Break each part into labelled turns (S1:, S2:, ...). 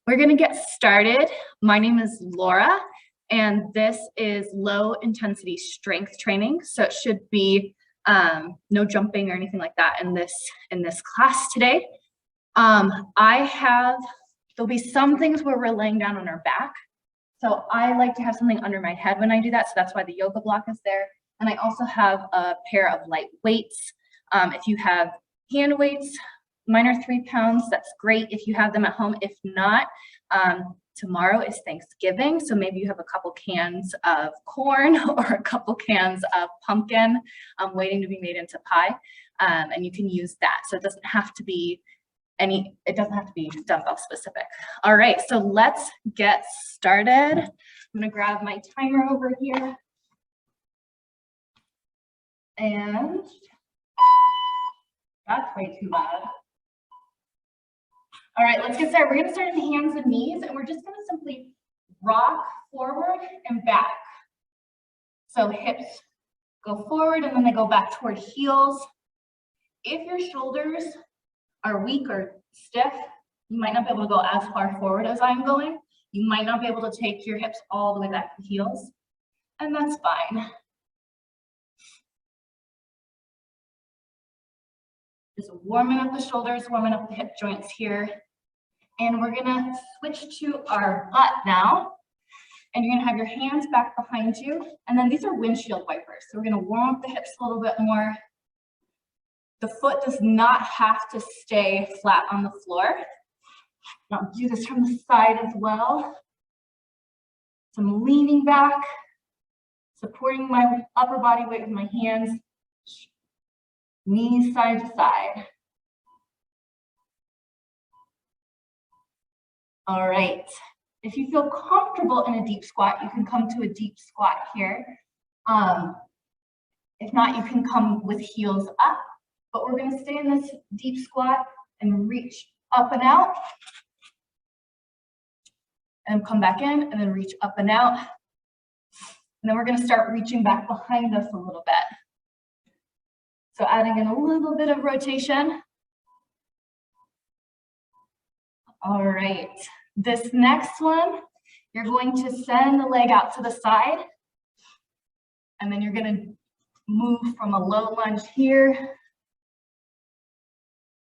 S1: We're going to get started. My name is Laura, and this is low intensity strength training. So it should be no jumping or anything like that in this class today. There'll be some things where we're laying down on our back. So I like to have something under my head when I do that. So that's why the yoga block is there. And I also have a pair of light weights. If you have hand weights, mine are 3 pounds. That's great if you have them at home. If not, tomorrow is Thanksgiving. So maybe you have a couple cans of corn or a couple cans of pumpkin waiting to be made into pie. And you can use that. So it doesn't have to be dumbbell specific. All right, so let's get started. I'm gonna grab my timer over here. And that's way too loud. All right, let's get started. We're gonna start in hands and knees, and we're just gonna simply rock forward and back. So hips go forward and then they go back toward heels. If your shoulders are weak or stiff, you might not be able to go as far forward as I'm going. You might not be able to take your hips all the way back to heels, and that's fine. Just warming up the shoulders, warming up the hip joints here. And we're gonna switch to our butt now. And you're gonna have your hands back behind you. And then these are windshield wipers. So we're gonna warm up the hips a little bit more. The foot does not have to stay flat on the floor. I'll do this from the side as well. So I'm leaning back, supporting my upper body weight with my hands, knees side to side. All right. If you feel comfortable in a deep squat, you can come to a deep squat here. If not, you can come with heels up. But we're going to stay in this deep squat and reach up and out. And come back in and then reach up and out. And then we're going to start reaching back behind us a little bit. So adding in a little bit of rotation. All right. This next one, you're going to send the leg out to the side. And then you're going to move from a low lunge here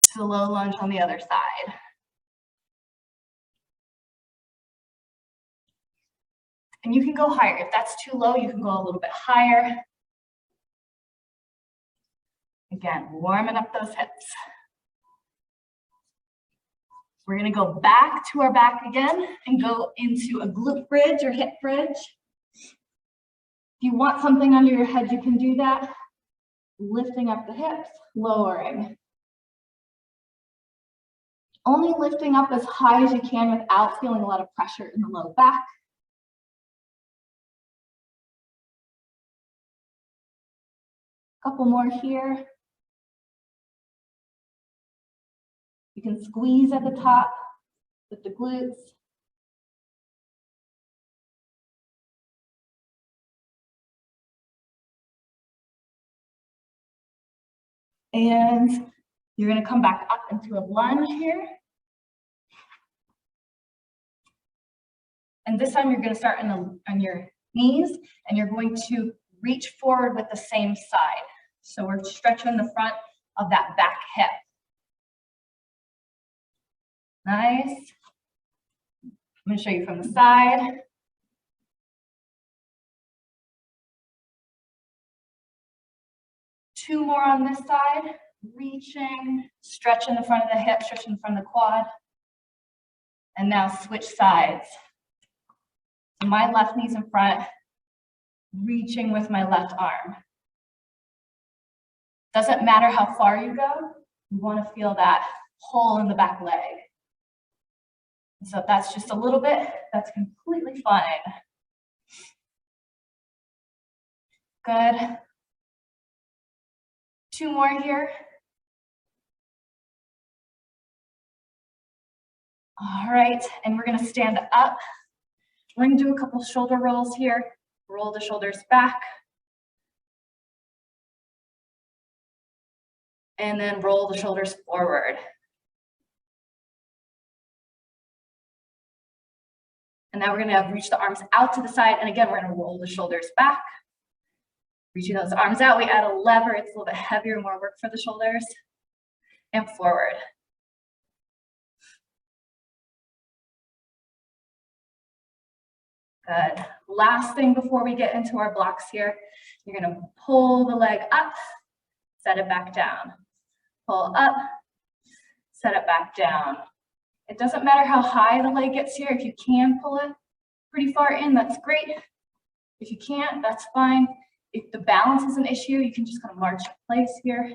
S1: to the low lunge on the other side. And you can go higher. If that's too low, you can go a little bit higher. Again, warming up those hips. We're gonna go back to our back again and go into a glute bridge or hip bridge. If you want something under your head, you can do that. Lifting up the hips, lowering. Only lifting up as high as you can without feeling a lot of pressure in the low back. Couple more here. You can squeeze at the top with the glutes. And you're going to come back up into a lunge here. And this time you're going to start on your knees, and you're going to reach forward with the same side. So we're stretching the front of that back hip. Nice. I'm going to show you from the side. Two more on this side. Reaching, stretching the front of the hip, stretching the front of the quad. And now switch sides. So my left knee's in front, reaching with my left arm. Doesn't matter how far you go, you want to feel that hole in the back leg. So if that's just a little bit, that's completely fine. Good. Two more here. All right, and we're gonna stand up. We're gonna do a couple shoulder rolls here. Roll the shoulders back. And then roll the shoulders forward. And now we're gonna reach the arms out to the side. And again, we're gonna roll the shoulders back. Reaching those arms out, we add a lever. It's a little bit heavier, more work for the shoulders. And forward. Good. Last thing before we get into our blocks here, you're gonna pull the leg up, set it back down. Pull up, set it back down. It doesn't matter how high the leg gets here. If you can pull it pretty far in, that's great. If you can't, that's fine. If the balance is an issue, you can just kind of march in place here.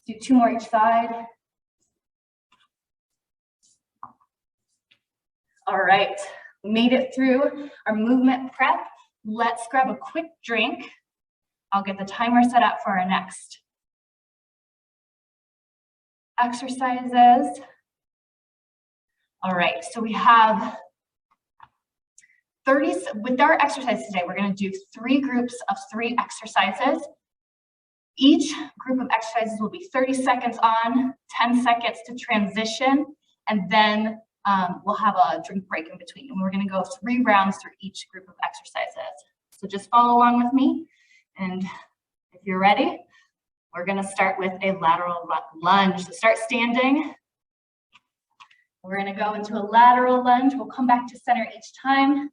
S1: Do 2 more each side. All right, we made it through our movement prep. Let's grab a quick drink. I'll get the timer set up for our next exercises. All right, so we have 30, with our exercise today, we're gonna do 3 groups of 3 exercises. Each group of exercises will be 30 seconds on, 10 seconds to transition, and then we'll have a drink break in between. And we're gonna go 3 rounds through each group of exercises. So just follow along with me. And if you're ready, we're gonna start with a lateral lunge. So start standing. We're gonna go into a lateral lunge. We'll come back to center each time.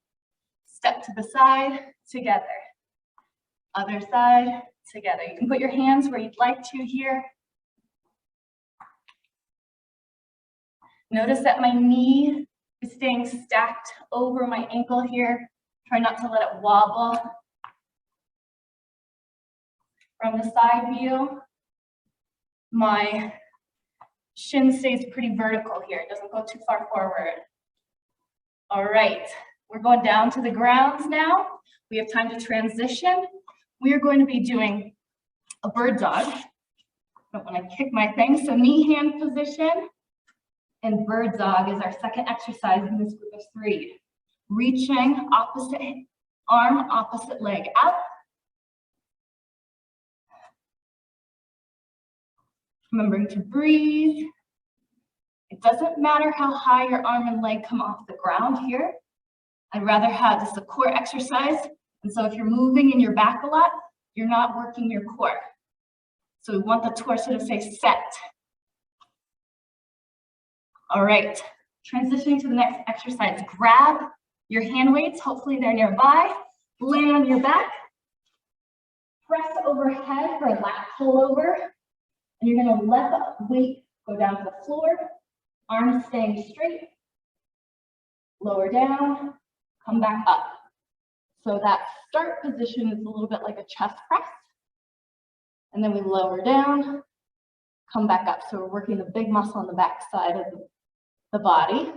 S1: Step to the side, together. Other side, together. You can put your hands where you'd like to here. Notice that my knee is staying stacked over my ankle here. Try not to let it wobble. From the side view, my shin stays pretty vertical here. It doesn't go too far forward. All right, we're going down to the ground now. We have time to transition. We are going to be doing a bird dog. I don't want to kick my thing, so knee hand position. And bird dog is our second exercise in this group of 3. Reaching opposite arm, opposite leg out. Remembering to breathe. It doesn't matter how high your arm and leg come off the ground here. I'd rather have just a core exercise. And so if you're moving in your back a lot, you're not working your core. So we want the torso to stay set. All right, transitioning to the next exercise. Grab your hand weights, hopefully they're nearby. Land on your back. Press overhead for a lat pullover. And you're gonna let the weight go down to the floor. Arms staying straight. Lower down, come back up. So that start position is a little bit like a chest press. And then we lower down, come back up. So we're working the big muscle on the back side of the body.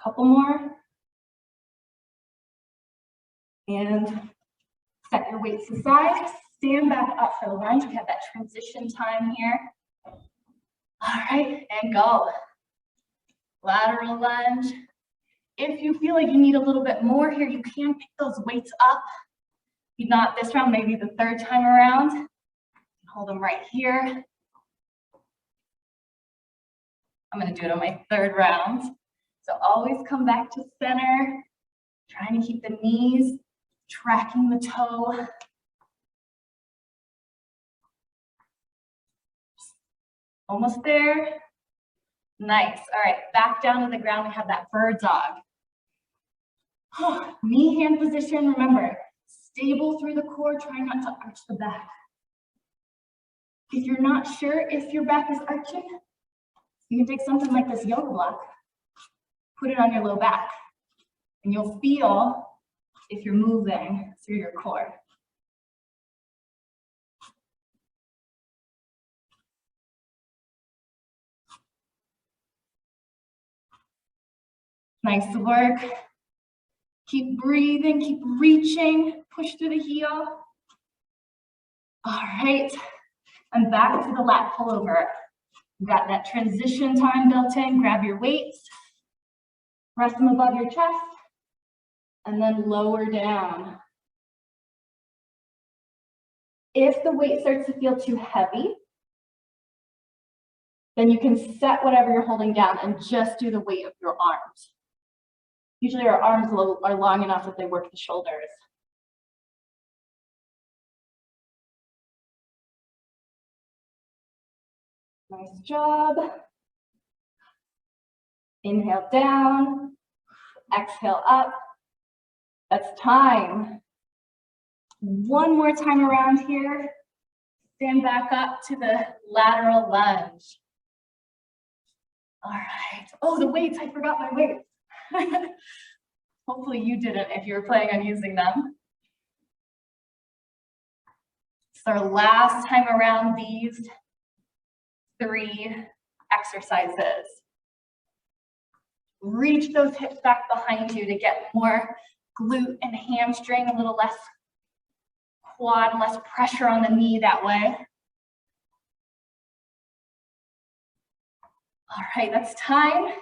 S1: Couple more. And set your weights aside. Stand back up for the lunge. We have that transition time here. All right, and go. Lateral lunge. If you feel like you need a little bit more here, you can pick those weights up. If not this round, maybe the 3rd time around. Hold them right here. I'm gonna do it on my 3rd round. So always come back to center, trying to keep the knees tracking the toe. Almost there. Nice. All right, back down to the ground. We have that bird dog. Knee hand position. Remember, stable through the core. Try not to arch the back. If you're not sure if your back is arching, you can take something like this yoga block, put it on your low back, and you'll feel if you're moving through your core. Nice work. Keep breathing, keep reaching, push through the heel. All right, and back to the lat pullover. You've got that transition time built in. Grab your weights, rest them above your chest, and then lower down. If the weight starts to feel too heavy, Then you can set whatever you're holding down and just do the weight of your arms. Usually our arms are long enough that they work the shoulders. Nice job. Inhale down, exhale up. That's time. One more time around here. Stand back up to the lateral lunge. All right. Oh, the weights, I forgot my weights. Hopefully you didn't if you were planning on using them. It's our last time around these 3 exercises. Reach those hips back behind you to get more glute and hamstring, a little less quad, less pressure on the knee that way. All right, that's time.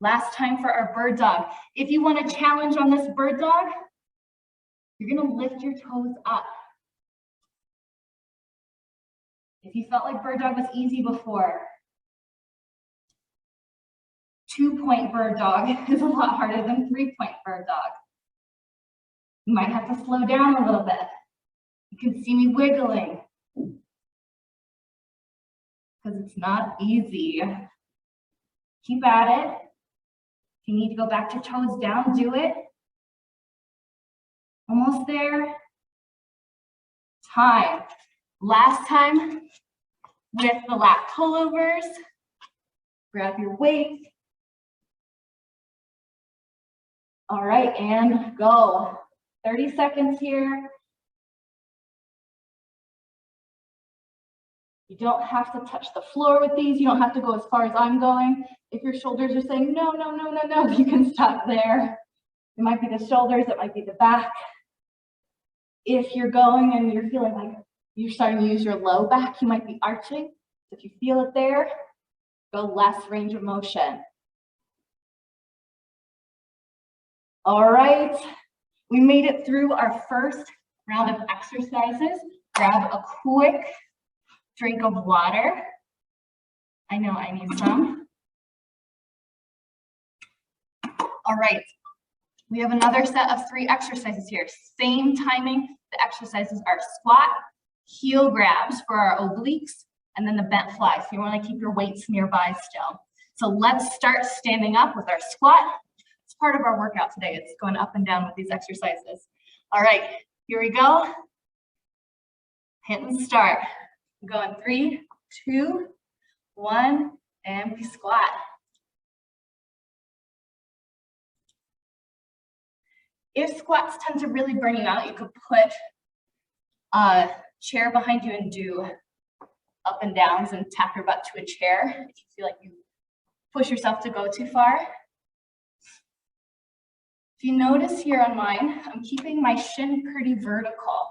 S1: Last time for our bird dog. If you want a challenge on this bird dog, you're gonna lift your toes up. If you felt like bird dog was easy before, 2-point bird dog is a lot harder than 3-point bird dog. You might have to slow down a little bit. You can see me wiggling because it's not easy. Keep at it. If you need to go back to toes down, do it. Almost there. Time. Last time with the lat pullovers. Grab your weight. All right, and go. 30 seconds here. You don't have to touch the floor with these. You don't have to go as far as I'm going. If your shoulders are saying, no, no, no, no, no, you can stop there. It might be the shoulders, it might be the back. If you're going and you're feeling like you're starting to use your low back, you might be arching. If you feel it there, go less range of motion. All right, we made it through our first round of exercises. Grab a quick drink of water. I know I need some. All right, we have another set of 3 exercises here. Same timing. The exercises are squat, heel grabs for our obliques, and then the bent fly. So you want to keep your weights nearby still. So let's start standing up with our squat. It's part of our workout today. It's going up and down with these exercises. All right, here we go. Hit and start. I'm going 3, 2, 1, and we squat. If squats tend to really burn you out, you could put a chair behind you and do up and downs and tap your butt to a chair if you feel like you push yourself to go too far. If you notice here on mine, I'm keeping my shin pretty vertical.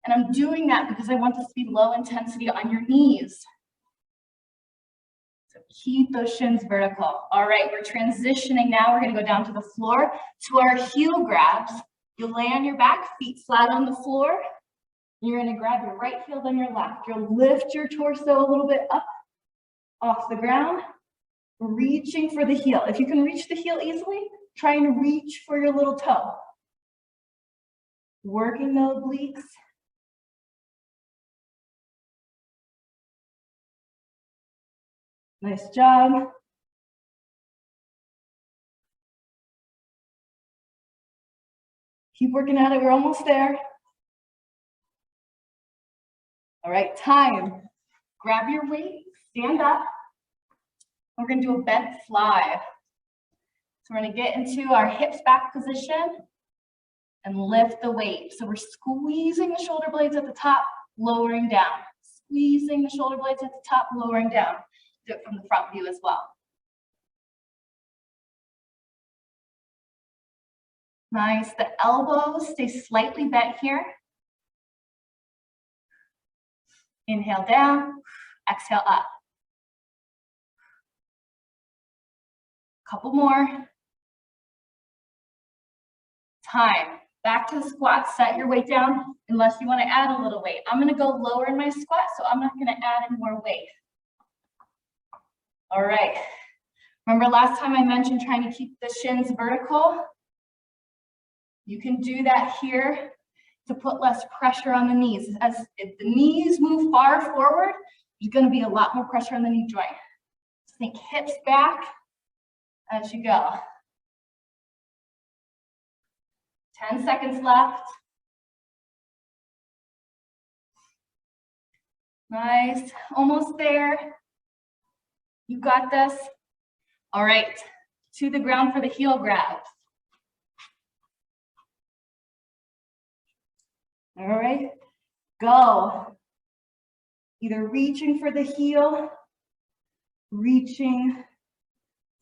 S1: And I'm doing that because I want this to be low intensity on your knees. So keep those shins vertical. All right, we're transitioning now. We're gonna go down to the floor to our heel grabs. You'll lay on your back, feet flat on the floor. You're gonna grab your right heel, then your left. You'll lift your torso a little bit up off the ground, reaching for the heel. If you can reach the heel easily, try and reach for your little toe. Working the obliques. Nice job. Keep working at it, we're almost there. All right, time. Grab your weight, stand up. We're gonna do a bent fly. So we're gonna get into our hips back position and lift the weight. So we're squeezing the shoulder blades at the top, lowering down. Squeezing the shoulder blades at the top, lowering down. Do it from the front view as well. Nice, the elbows stay slightly bent here. Inhale down, exhale up. Couple more. Time. Back to the squat, set your weight down unless you want to add a little weight. I'm going to go lower in my squat, so I'm not going to add any more weight. All right. Remember last time I mentioned trying to keep the shins vertical? You can do that here to put less pressure on the knees. As if the knees move far forward, there's going to be a lot more pressure on the knee joint. So think hips back as you go. 10 seconds left. Nice, almost there. You got this. All right, to the ground for the heel grabs. All right, go. Either reaching for the heel, reaching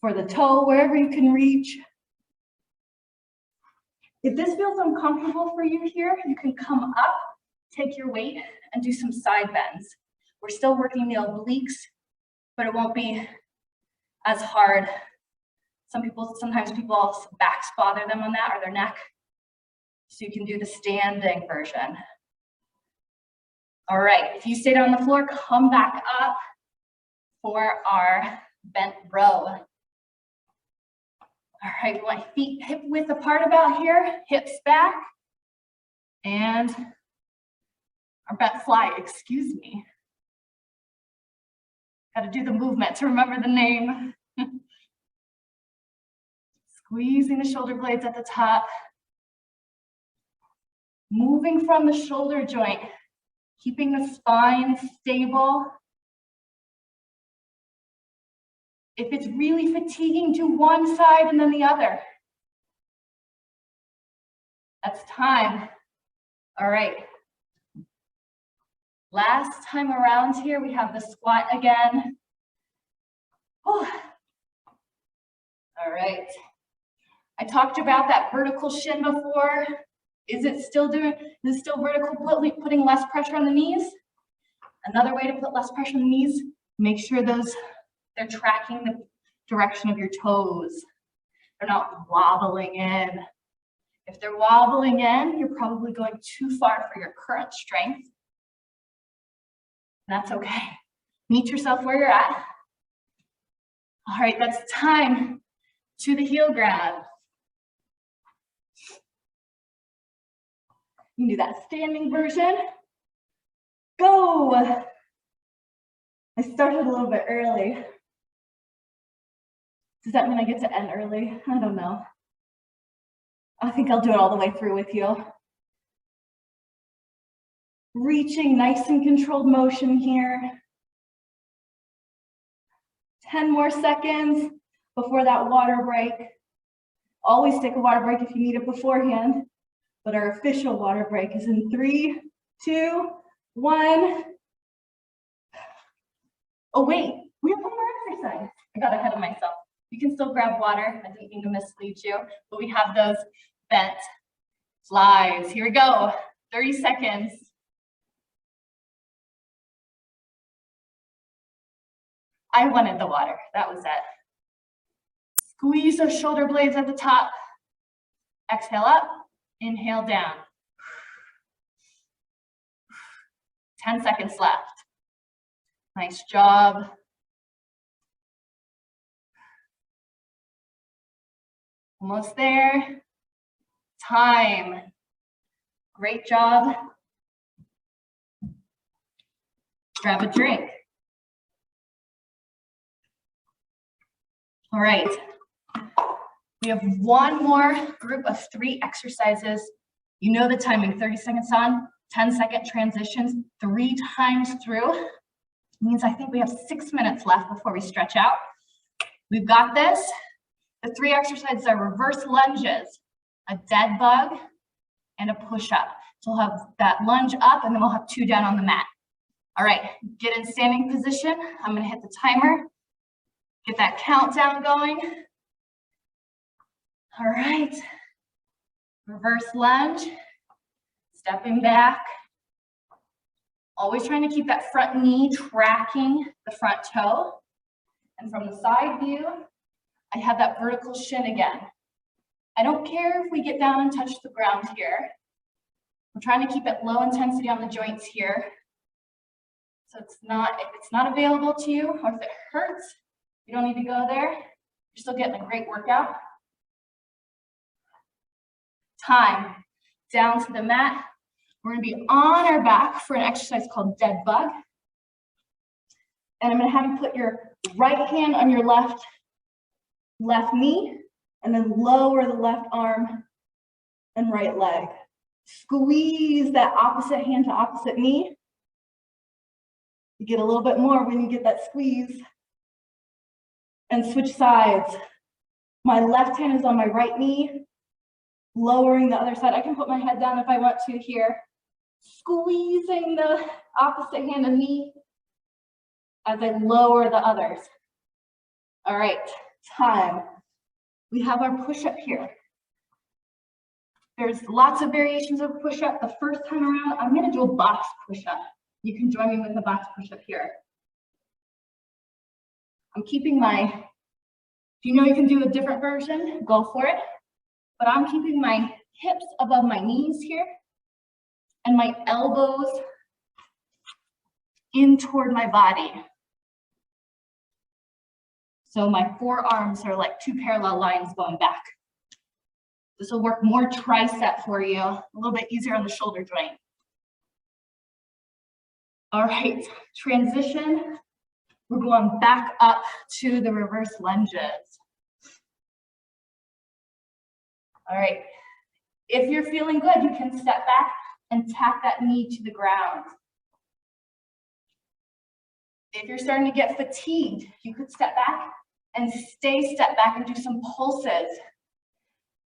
S1: for the toe, wherever you can reach. If this feels uncomfortable for you here, you can come up, take your weight, and do some side bends. We're still working the obliques, but it won't be as hard. Sometimes people's backs bother them on that, or their neck. So you can do the standing version. All right, if you stayed on the floor, come back up for our bent row. All right, we want feet hip width apart about here, hips back, and our bent fly, excuse me. Got to do the movement to remember the name. Squeezing the shoulder blades at the top. Moving from the shoulder joint, keeping the spine stable. If it's really fatiguing, do one side and then the other. That's time. All right. Last time around here, we have the squat again. Oh. All right. I talked about that vertical shin before. Is it still vertical, putting less pressure on the knees? Another way to put less pressure on the knees, make sure they're tracking the direction of your toes. They're not wobbling in. If they're wobbling in, you're probably going too far for your current strength. That's okay. Meet yourself where you're at. All right, that's time to the heel grab. You can do that standing version. Go. I started a little bit early. Does that mean I get to end early? I don't know. I think I'll do it all the way through with you. Reaching, nice and controlled motion here. 10 more seconds before that water break. Always take a water break if you need it beforehand, but our official water break is in 3, 2, 1. Oh wait, we have one more exercise. I got ahead of myself. You can still grab water. I didn't mean to mislead you, but we have those bent flies. Here we go, 30 seconds. I wanted the water, that was it. Squeeze those shoulder blades at the top. Exhale up, inhale down. 10 seconds left. Nice job. Almost there. Time. Great job. Grab a drink. All right. We have one more group of 3 exercises. You know the timing, 30 seconds on, 10-second transitions, 3 times through. Means I think we have 6 minutes left before we stretch out. We've got this. The 3 exercises are reverse lunges, a dead bug, and a push-up. So we'll have that lunge up and then we'll have 2 down on the mat. All right, get in standing position. I'm gonna hit the timer. Get that countdown going. All right, reverse lunge, stepping back. Always trying to keep that front knee tracking the front toe. And from the side view, I have that vertical shin again. I don't care if we get down and touch the ground here. I'm trying to keep it low intensity on the joints here. So if it's not available to you, or if it hurts, You don't need to go there. You're still getting a great workout. Time. Down to the mat. We're gonna be on our back for an exercise called dead bug. And I'm gonna have you put your right hand on your left knee, and then lower the left arm and right leg. Squeeze that opposite hand to opposite knee. You get a little bit more when you get that squeeze. And switch sides. My left hand is on my right knee, lowering the other side. I can put my head down if I want to here. Squeezing the opposite hand and knee as I lower the others. All right, time. We have our push-up here. There's lots of variations of push-up. The first time around, I'm gonna do a box push-up. You can join me with a box push-up here. I'm keeping my, if you know you can do a different version, go for it. But I'm keeping my hips above my knees here and my elbows in toward my body. So my forearms are like two parallel lines going back. This will work more tricep for you, a little bit easier on the shoulder joint. All right, transition. We're going back up to the reverse lunges. All right, if you're feeling good, you can step back and tap that knee to the ground. If you're starting to get fatigued, you could step back and step back and do some pulses.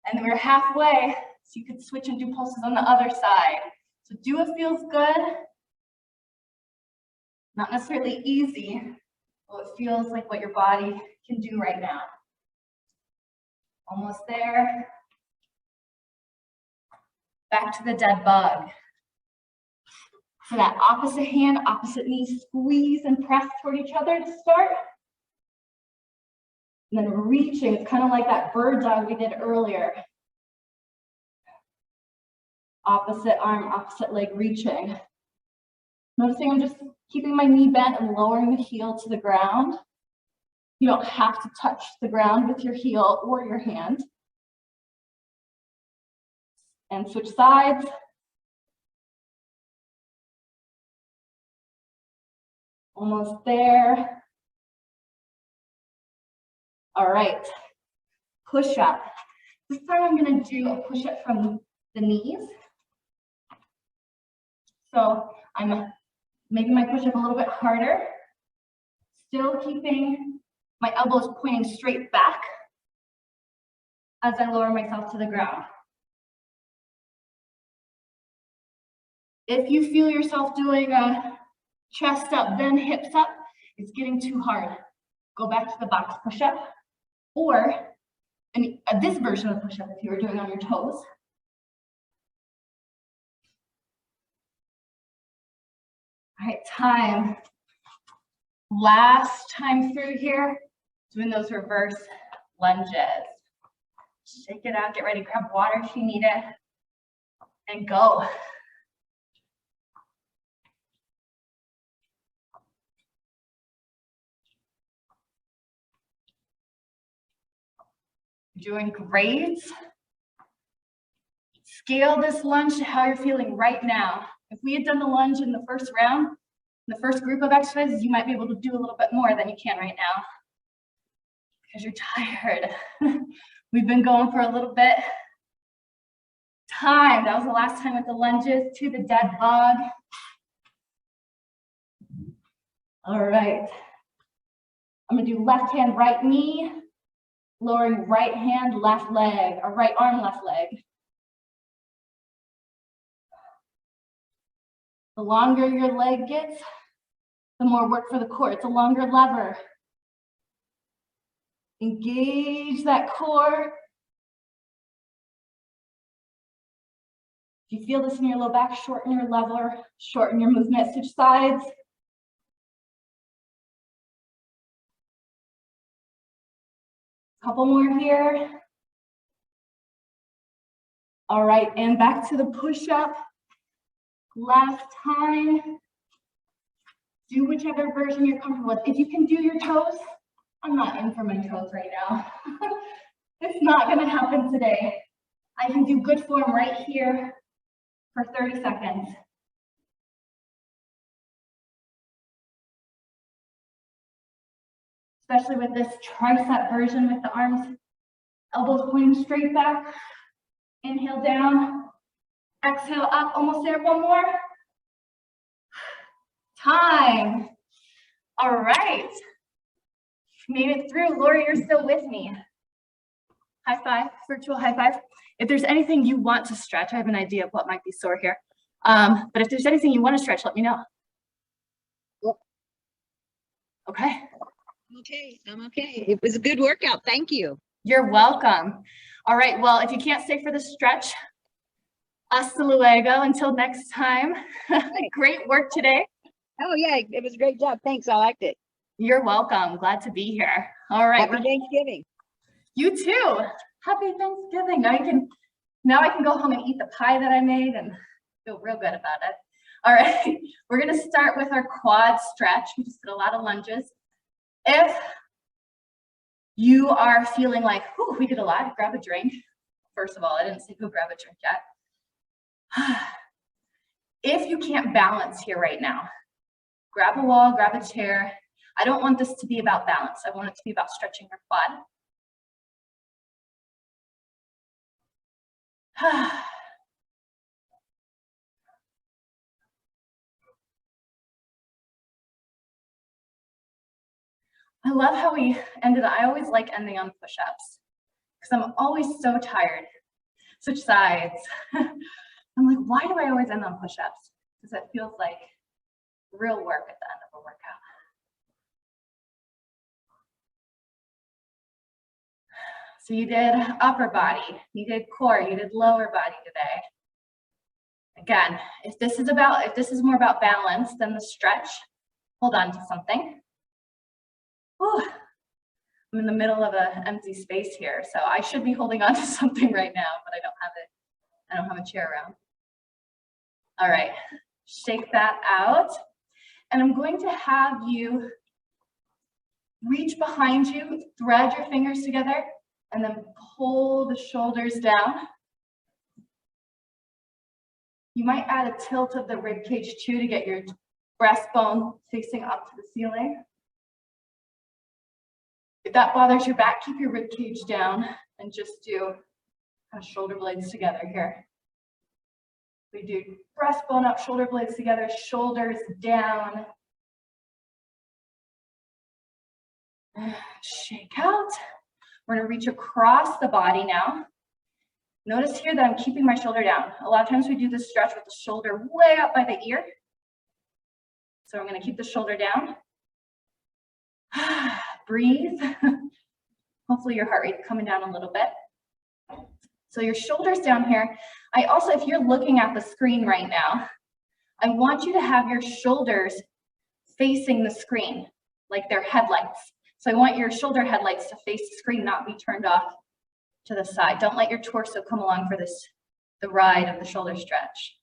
S1: And then we're halfway, so you could switch and do pulses on the other side. So do what feels good. Not necessarily easy, but it feels like what your body can do right now. Almost there. Back to the dead bug. For that opposite hand, opposite knee, squeeze and press toward each other to start. And then reaching, it's kind of like that bird dog we did earlier. Opposite arm, opposite leg reaching. Noticing I'm just keeping my knee bent and lowering the heel to the ground. You don't have to touch the ground with your heel or your hand. And switch sides. Almost there. All right, push up. This time I'm gonna do a push up from the knees. So I'm making my push up a little bit harder, still keeping my elbows pointing straight back as I lower myself to the ground. If you feel yourself doing a chest up, then hips up, it's getting too hard. Go back to the box push-up, or this version of push-up if you were doing on your toes. All right, time. Last time through here, doing those reverse lunges. Shake it out, get ready, grab water if you need it, and go. Doing great. Scale this lunge to how you're feeling right now. If we had done the lunge in the first round, the first group of exercises, you might be able to do a little bit more than you can right now because you're tired. We've been going for a little bit. Time, that was the last time with the lunges to the dead bug. All right. I'm gonna do left hand, right knee, lowering right hand, left leg, or right arm, left leg. The longer your leg gets, the more work for the core. It's a longer lever. Engage that core. If you feel this in your low back, shorten your lever, shorten your movement, switch sides. Couple more here. All right, and back to the push-up. Last time. Do whichever version you're comfortable with. If you can do your toes, I'm not in for my toes right now. It's not gonna happen today. I can do good form right here for 30 seconds. Especially with this tricep version with the arms, elbows pointing straight back. Inhale down, exhale up, almost there, one more. Time. All right. Made it through. Lori, you're still with me. High five, virtual high five. If there's anything you want to stretch, I have an idea of what might be sore here. But if there's anything you want to stretch, let me know. Okay.
S2: Okay, I'm okay. It was a good workout. Thank you.
S1: You're welcome. All right. Well, if you can't stay for the stretch, hasta luego. Until next time.
S2: Right.
S1: Great work today.
S2: Oh yeah, it was a great job. Thanks. I liked it.
S1: You're welcome. Glad to be here. All right.
S2: Happy Thanksgiving.
S1: You too. Happy Thanksgiving. Now I can go home and eat the pie that I made and feel real good about it. All right. We're going to start with our quad stretch. We just did a lot of lunges. If you are feeling like, whew, we did a lot, grab a drink. First of all, I didn't say go grab a drink yet. If you can't balance here right now, grab a wall, grab a chair. I don't want this to be about balance. I want it to be about stretching your quad. I love how we ended. I always like ending on push-ups because I'm always so tired. Switch sides. I'm like, why do I always end on push-ups? Because it feels like real work at the end of a workout. So you did upper body, you did core, you did lower body today. Again, if this is more about balance than the stretch, hold on to something. Whew. I'm in the middle of an empty space here, so I should be holding on to something right now, but I don't have it. I don't have a chair around. All right, shake that out. And I'm going to have you reach behind you, thread your fingers together, and then pull the shoulders down. You might add a tilt of the rib cage too to get your breastbone facing up to the ceiling. If that bothers your back, keep your rib cage down and just do kind of shoulder blades together here. We do breastbone up, shoulder blades together, shoulders down. Shake out. We're going to reach across the body now. Notice here that I'm keeping my shoulder down. A lot of times we do this stretch with the shoulder way up by the ear. So I'm going to keep the shoulder down. Breathe. Hopefully your heart rate coming down a little bit. So your shoulders down here. I also, if you're looking at the screen right now, I want you to have your shoulders facing the screen, like they're headlights. So I want your shoulder headlights to face the screen, not be turned off to the side. Don't let your torso come along for the ride of the shoulder stretch.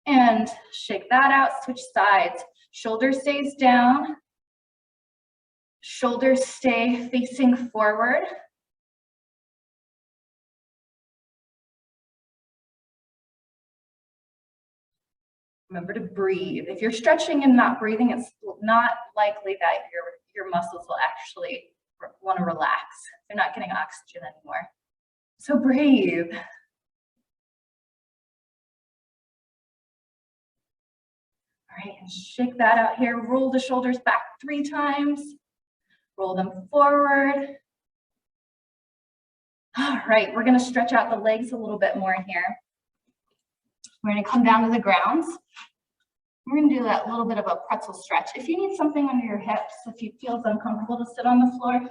S1: And shake that out, switch sides. Shoulder stays down. Shoulders stay facing forward. Remember to breathe. If you're stretching and not breathing, it's not likely that your muscles will actually want to relax. They're not getting oxygen anymore. So breathe. All right, and shake that out here. Roll the shoulders back 3 times. Roll them forward. All right, we're going to stretch out the legs a little bit more here. We're going to come down to the ground. We're going to do that little bit of a pretzel stretch. If you need something under your hips, if you feel uncomfortable to sit on the floor,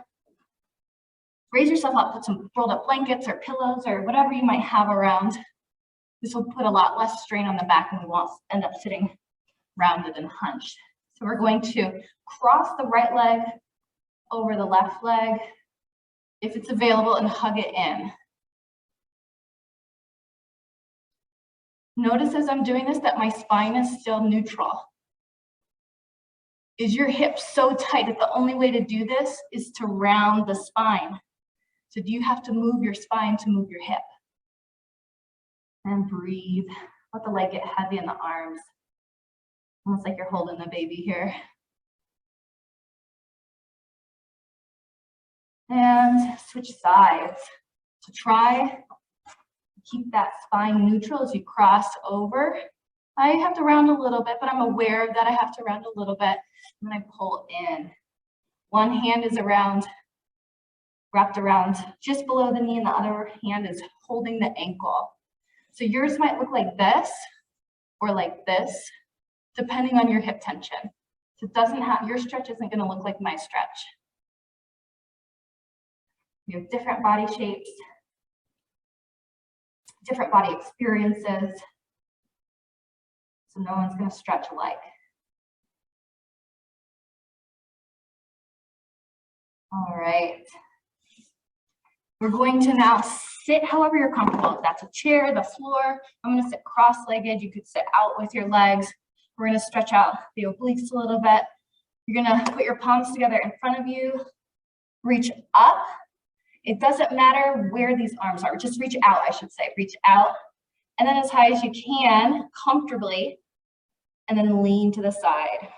S1: raise yourself up, put some rolled up blankets or pillows or whatever you might have around. This will put a lot less strain on the back and we won't end up sitting rounded and hunched. So we're going to cross the right leg over the left leg, if it's available, and hug it in. Notice as I'm doing this that my spine is still neutral. Is your hip so tight that the only way to do this is to round the spine? So do you have to move your spine to move your hip? And breathe. Let the leg get heavy in the arms. Almost like you're holding the baby here. And switch sides. So try to keep that spine neutral as you cross over. I have to round a little bit, but I'm aware that I have to round a little bit. And then I pull in. One hand is wrapped around just below the knee, and the other hand is holding the ankle. So yours might look like this or like this, depending on your hip tension. So it doesn't have, your stretch isn't going to look like my stretch. You have different body shapes, different body experiences. So no one's going to stretch alike. All right. We're going to now sit however you're comfortable. If that's a chair, the floor, I'm going to sit cross-legged. You could sit out with your legs. We're going to stretch out the obliques a little bit. You're going to put your palms together in front of you. Reach up. It doesn't matter where these arms are. Just reach out, I should say. Reach out. And then as high as you can, comfortably, and then lean to the side.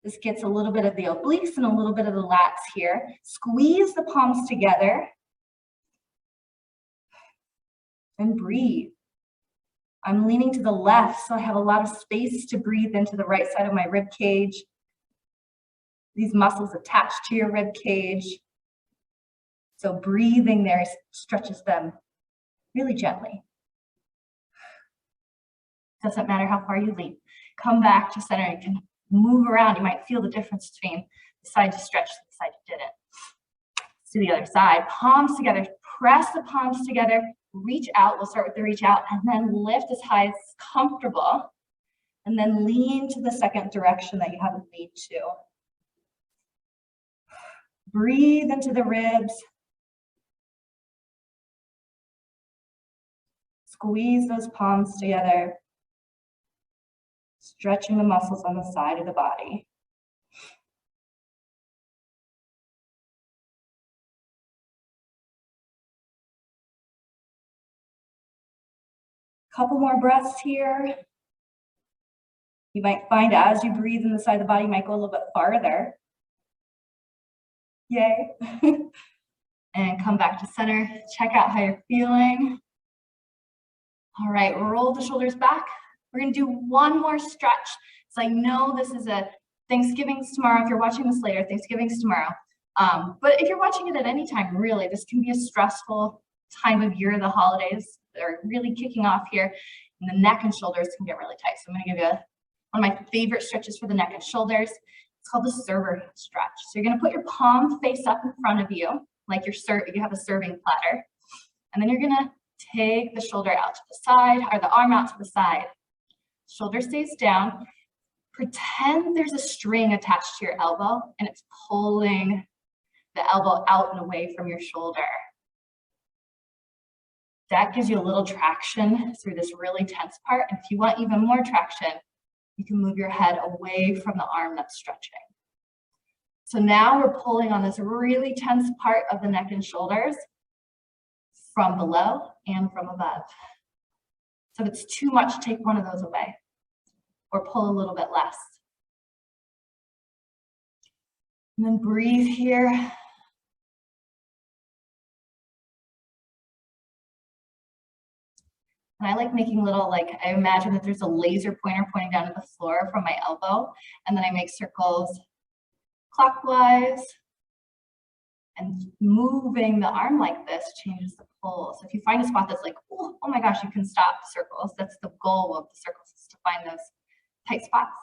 S1: This gets a little bit of the obliques and a little bit of the lats here. Squeeze the palms together and breathe. I'm leaning to the left, so I have a lot of space to breathe into the right side of my rib cage. These muscles attached to your rib cage. So breathing there stretches them really gently. Doesn't matter how far you lean. Come back to center. You can move around. You might feel the difference between the side you stretched and the side you didn't. Let's do the other side. Palms together. Press the palms together. Reach out. We'll start with the reach out and then lift as high as comfortable. And then lean to the second direction that you haven't leaned to. Breathe into the ribs. Squeeze those palms together. Stretching the muscles on the side of the body. Couple more breaths here. You might find as you breathe in the side of the body, you might go a little bit farther. Yay. And come back to center. Check out how you're feeling. All right, roll the shoulders back. We're going to do one more stretch. So I know this is a Thanksgiving's tomorrow. If you're watching this later, Thanksgiving's tomorrow. But if you're watching it at any time, really, this can be a stressful time of year. The holidays are really kicking off here, and the neck and shoulders can get really tight. So I'm going to give you one of my favorite stretches for the neck and shoulders. It's called the server stretch. So you're going to put your palm face up in front of you, like you have a serving platter, and then you're going to take the shoulder out to the side, or the arm out to the side. Shoulder stays down. Pretend there's a string attached to your elbow and it's pulling the elbow out and away from your shoulder. That gives you a little traction through this really tense part. And if you want even more traction, you can move your head away from the arm that's stretching. So now we're pulling on this really tense part of the neck and shoulders from below and from above. So if it's too much, take one of those away or pull a little bit less. And then breathe here. And I like making little, I imagine that there's a laser pointer pointing down to the floor from my elbow, and then I make circles clockwise, and moving the arm like this changes the pull. So if you find a spot that's like, oh my gosh, you can stop the circles. That's the goal of the circles, is to find those tight spots.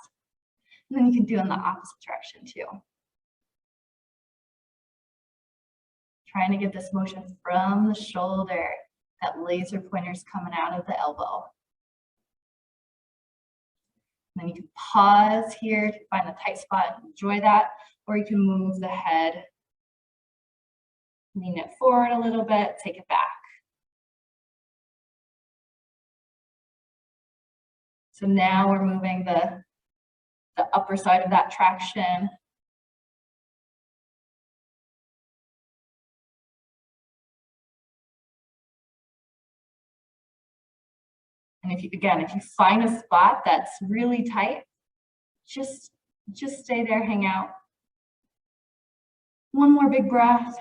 S1: And then you can do in the opposite direction too. Trying to get this motion from the shoulder. That laser pointer's coming out of the elbow. And then you can pause here to find the tight spot and enjoy that, or you can move the head, lean it forward a little bit, take it back. So now we're moving the upper side of that traction. And if you find a spot that's really tight, just stay there, hang out. One more big breath.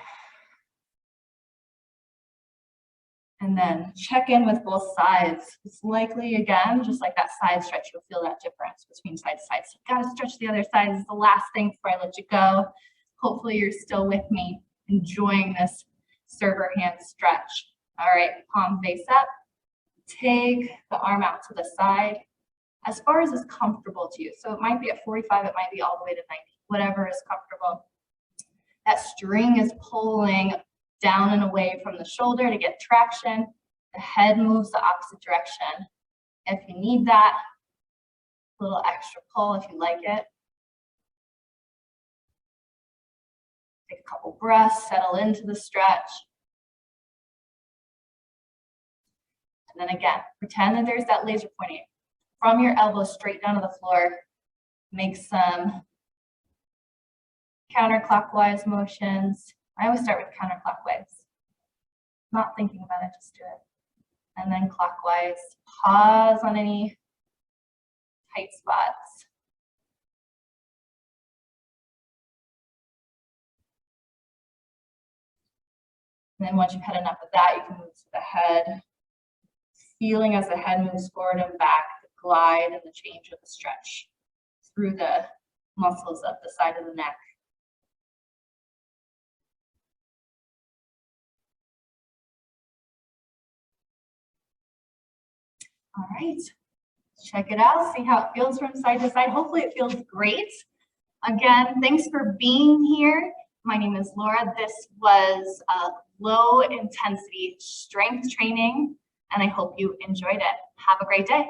S1: And then check in with both sides. It's likely, again, just like that side stretch, you'll feel that difference between side to side. So you gotta stretch the other side. This is the last thing before I let you go. Hopefully you're still with me, enjoying this server hand stretch. All right, palm face up. Take the arm out to the side as far as is comfortable to you. So it might be at 45, it might be all the way to 90, whatever is comfortable. That string is pulling down and away from the shoulder to get traction. The head moves the opposite direction. If you need that, a little extra pull if you like it. Take a couple breaths, settle into the stretch. And then again, pretend that there's that laser pointing from your elbow straight down to the floor. Make some counterclockwise motions. I always start with counterclockwise. Not thinking about it, just do it. And then clockwise. Pause on any tight spots. And then once you've had enough of that, you can move to the head. Feeling as the head moves forward and back, the glide and the change of the stretch through the muscles of the side of the neck. All right, check it out, see how it feels from side to side. Hopefully it feels great. Again, thanks for being here. My name is Laura. This was a low intensity strength training, and I hope you enjoyed it. Have a great day.